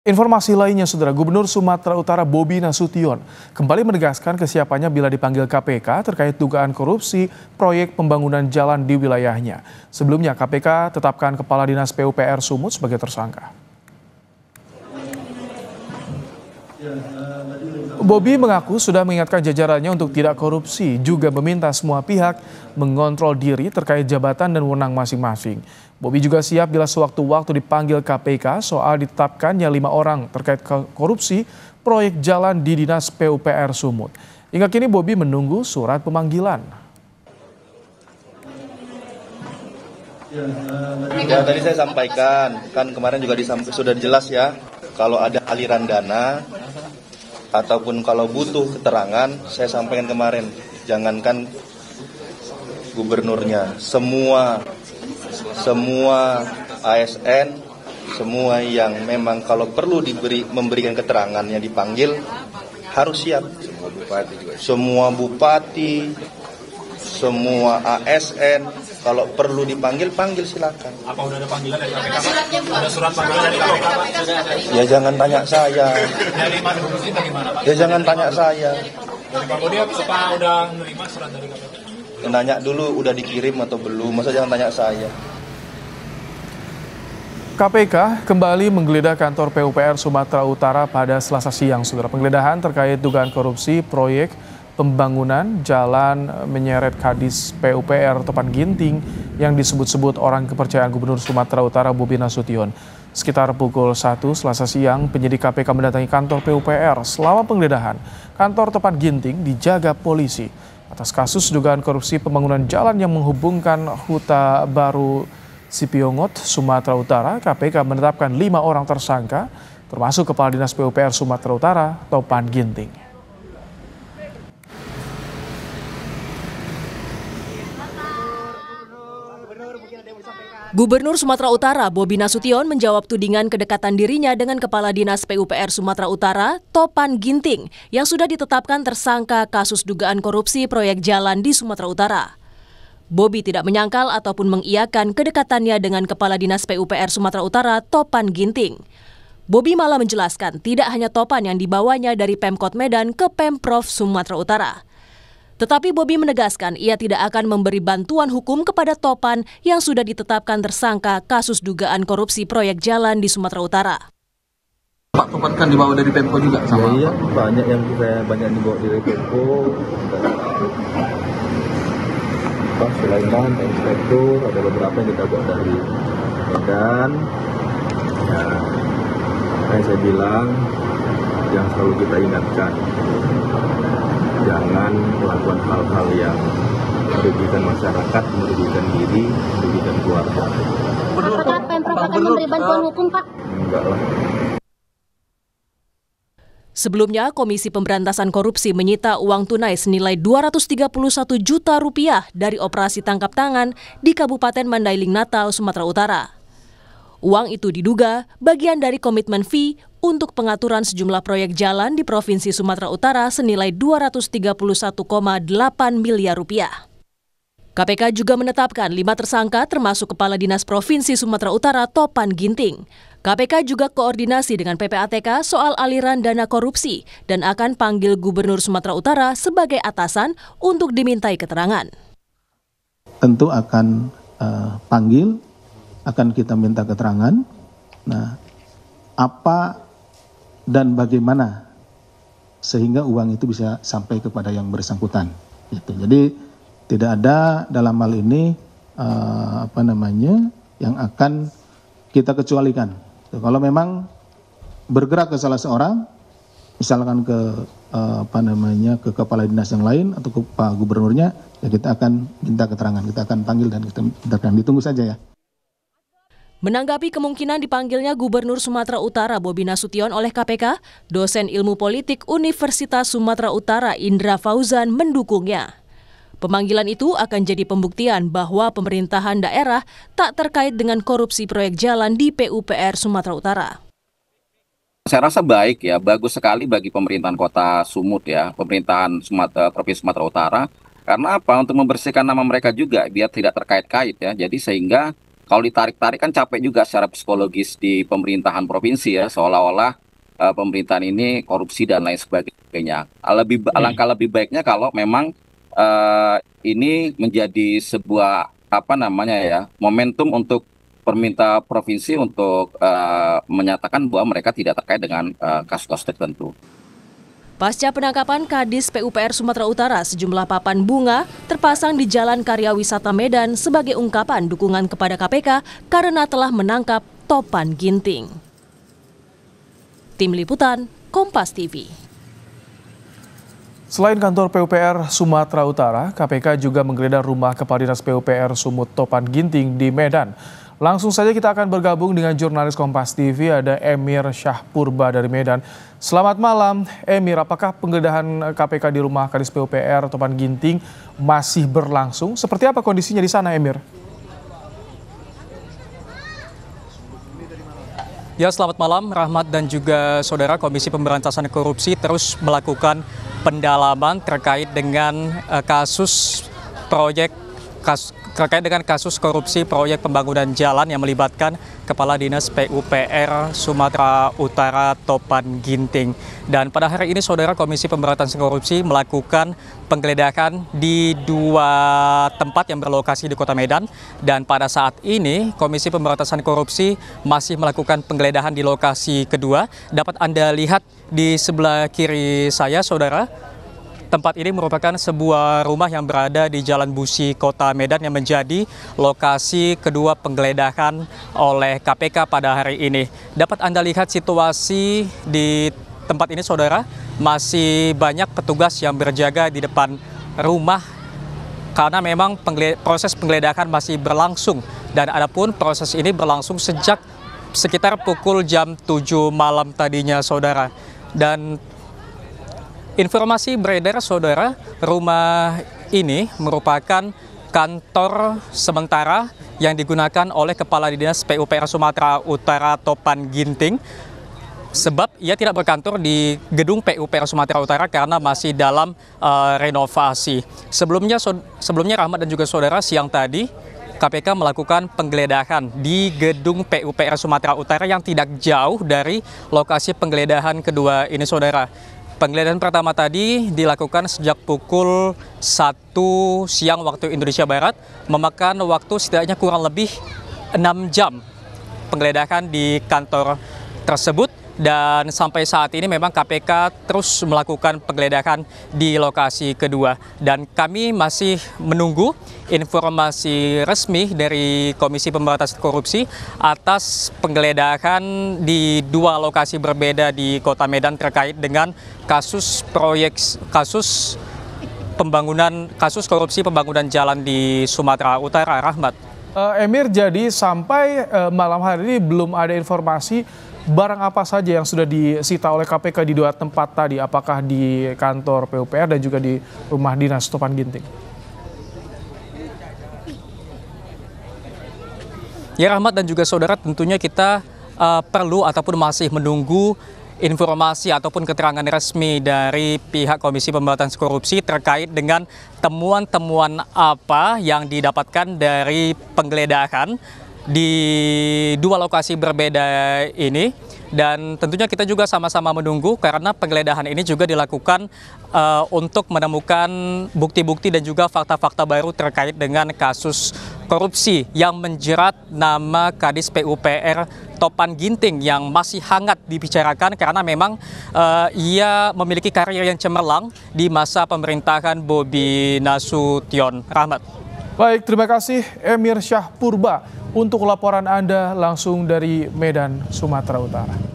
Informasi lainnya, Saudara, Gubernur Sumatera Utara Bobi Nasution kembali menegaskan kesiapannya bila dipanggil KPK terkait dugaan korupsi proyek pembangunan jalan di wilayahnya. Sebelumnya, KPK tetapkan Kepala Dinas PUPR Sumut sebagai tersangka. Bobi mengaku sudah mengingatkan jajarannya untuk tidak korupsi, juga meminta semua pihak mengontrol diri terkait jabatan dan wewenang masing-masing. Bobi juga siap bila sewaktu-waktu dipanggil KPK soal ditetapkannya 5 orang terkait korupsi proyek jalan di Dinas PUPR Sumut. Hingga kini Bobi menunggu surat pemanggilan. Ya, tadi saya sampaikan, kan kemarin juga sudah jelas ya, kalau ada aliran dana ataupun kalau butuh keterangan, saya sampaikan kemarin, jangankan gubernurnya, semua ASN, semua yang memang kalau perlu memberikan keterangan yang dipanggil harus siap. Semua bupati, semua ASN, kalau perlu dipanggil, panggil silakan. Apa udah ada panggilan dari KPK? Ada surat panggilan dari KPK, Pak? Ya jangan tanya saya. Dari Mas Budi bagaimana, Pak? Ya jangan tanya saya. Dari Pak Budi apa udah menerima surat dari KPK? Nanya dulu udah dikirim atau belum, masa jangan tanya saya. KPK kembali menggeledah kantor PUPR Sumatera Utara pada Selasa siang. Saudara, penggeledahan terkait dugaan korupsi proyek pembangunan jalan menyeret Kadis PUPR Topan Ginting yang disebut-sebut orang kepercayaan Gubernur Sumatera Utara Bobi Nasution. Sekitar pukul 1 Selasa siang, penyidik KPK mendatangi kantor PUPR. Selama penggeledahan, kantor Topan Ginting dijaga polisi atas kasus dugaan korupsi pembangunan jalan yang menghubungkan Huta Baru Sipiongot, Sumatera Utara. KPK menetapkan 5 orang tersangka, termasuk Kepala Dinas PUPR Sumatera Utara Topan Ginting. Gubernur Sumatera Utara Bobi Nasution menjawab tudingan kedekatan dirinya dengan Kepala Dinas PUPR Sumatera Utara Topan Ginting yang sudah ditetapkan tersangka kasus dugaan korupsi proyek jalan di Sumatera Utara. Bobi tidak menyangkal ataupun mengiyakan kedekatannya dengan Kepala Dinas PUPR Sumatera Utara Topan Ginting. Bobi malah menjelaskan tidak hanya Topan yang dibawanya dari Pemkot Medan ke Pemprov Sumatera Utara. Tetapi Bobi menegaskan ia tidak akan memberi bantuan hukum kepada Topan yang sudah ditetapkan tersangka kasus dugaan korupsi proyek jalan di Sumatera Utara. Pak Topan kan dibawa dari Pemko juga sama iya, banyak yang dibawa dari Pemko. Pak Sulaiman, Inspektur, ada beberapa yang kita bawa dari Medan. Nah, saya bilang yang selalu kita ingatkan, jangan melakukan hal-hal yang merugikan masyarakat, merugikan diri, merugikan keluarga. Apakah Pemprov akan memberi bantuan hukum, Pak? Enggak lah. Sebelumnya, Komisi Pemberantasan Korupsi menyita uang tunai senilai 231 juta rupiah dari operasi tangkap tangan di Kabupaten Mandailing Natal, Sumatera Utara. Uang itu diduga bagian dari komitmen fee untuk pengaturan sejumlah proyek jalan di Provinsi Sumatera Utara senilai 231,8 miliar rupiah. KPK juga menetapkan 5 tersangka termasuk Kepala Dinas Provinsi Sumatera Utara Topan Ginting. KPK juga koordinasi dengan PPATK soal aliran dana korupsi dan akan panggil Gubernur Sumatera Utara sebagai atasan untuk dimintai keterangan. Tentu akan panggil, akan kita minta keterangan. Nah, apa dan bagaimana sehingga uang itu bisa sampai kepada yang bersangkutan. Gitu. Jadi tidak ada dalam hal ini yang akan kita kecualikan. Kalau memang bergerak ke salah seorang, misalkan ke ke kepala dinas yang lain atau ke Pak Gubernurnya, ya kita akan minta keterangan, kita akan panggil dan kita minta, ditunggu saja ya. Menanggapi kemungkinan dipanggilnya Gubernur Sumatera Utara Bobi Nasution oleh KPK, dosen ilmu politik Universitas Sumatera Utara Indra Fauzan mendukungnya. Pemanggilan itu akan jadi pembuktian bahwa pemerintahan daerah tak terkait dengan korupsi proyek jalan di PUPR Sumatera Utara. Saya rasa baik ya, bagus sekali bagi pemerintahan kota Sumut ya, pemerintahan Provinsi Sumatera Utara. Karena apa? Untuk membersihkan nama mereka juga biar tidak terkait-kait ya. Jadi sehingga kalau ditarik-tarik kan capek juga secara psikologis di pemerintahan provinsi ya, seolah-olah pemerintahan ini korupsi dan lain sebagainya. Alangkah lebih baiknya kalau memang ini menjadi sebuah momentum untuk pemerintah provinsi untuk menyatakan bahwa mereka tidak terkait dengan kasus-kasus tertentu. Pasca penangkapan Kadis PUPR Sumatera Utara, sejumlah papan bunga terpasang di Jalan Karya Wisata Medan sebagai ungkapan dukungan kepada KPK karena telah menangkap Topan Ginting. Tim Liputan, Kompas TV. Selain kantor PUPR Sumatera Utara, KPK juga menggeledah rumah Kepala Dinas PUPR Sumut Topan Ginting di Medan. Langsung saja kita akan bergabung dengan jurnalis Kompas TV, ada Emir Syahpurba dari Medan. Selamat malam, Emir. Apakah penggeledahan KPK di rumah Kadis PUPR Topan Ginting masih berlangsung? Seperti apa kondisinya di sana, Emir? Ya, selamat malam Rahmat dan juga saudara. Komisi Pemberantasan Korupsi terus melakukan pendalaman terkait dengan kasus korupsi proyek pembangunan jalan yang melibatkan Kepala Dinas PUPR Sumatera Utara Topan Ginting. Dan pada hari ini saudara, Komisi Pemberantasan Korupsi melakukan penggeledahan di 2 tempat yang berlokasi di Kota Medan. Dan pada saat ini Komisi Pemberantasan Korupsi masih melakukan penggeledahan di lokasi kedua. Dapat Anda lihat di sebelah kiri saya saudara. Tempat ini merupakan sebuah rumah yang berada di Jalan Busi, Kota Medan yang menjadi lokasi kedua penggeledahan oleh KPK pada hari ini. Dapat Anda lihat situasi di tempat ini, saudara, masih banyak petugas yang berjaga di depan rumah karena memang proses penggeledahan masih berlangsung. Dan adapun proses ini berlangsung sejak sekitar pukul jam 7 malam tadinya, saudara. Dan informasi beredar, saudara, rumah ini merupakan kantor sementara yang digunakan oleh Kepala Dinas PUPR Sumatera Utara Topan Ginting. Sebab ia tidak berkantor di gedung PUPR Sumatera Utara karena masih dalam renovasi. Sebelumnya Rahmat dan juga saudara, siang tadi KPK melakukan penggeledahan di gedung PUPR Sumatera Utara yang tidak jauh dari lokasi penggeledahan kedua ini, saudara. Penggeledahan pertama tadi dilakukan sejak pukul 1 siang waktu Indonesia Barat, memakan waktu setidaknya kurang lebih 6 jam penggeledahan di kantor tersebut. Dan sampai saat ini memang KPK terus melakukan penggeledahan di lokasi kedua. Dan kami masih menunggu informasi resmi dari Komisi Pemberantasan Korupsi atas penggeledahan di 2 lokasi berbeda di Kota Medan terkait dengan kasus korupsi pembangunan jalan di Sumatera Utara, Rahmat. Emir, jadi sampai malam hari ini belum ada informasi barang apa saja yang sudah disita oleh KPK di 2 tempat tadi, apakah di kantor PUPR dan juga di rumah dinas Topan Ginting? Ya Rahmat dan juga saudara, tentunya kita perlu ataupun masih menunggu informasi ataupun keterangan resmi dari pihak Komisi Pemberantasan Korupsi terkait dengan temuan-temuan apa yang didapatkan dari penggeledahan di 2 lokasi berbeda ini. Dan tentunya kita juga sama-sama menunggu karena penggeledahan ini juga dilakukan untuk menemukan bukti-bukti dan juga fakta-fakta baru terkait dengan kasus korupsi yang menjerat nama Kadis PUPR Topan Ginting yang masih hangat dibicarakan karena memang ia memiliki karir yang cemerlang di masa pemerintahan Bobi Nasution. Rahmat. Baik, terima kasih Emir Syahpurba untuk laporan Anda langsung dari Medan, Sumatera Utara.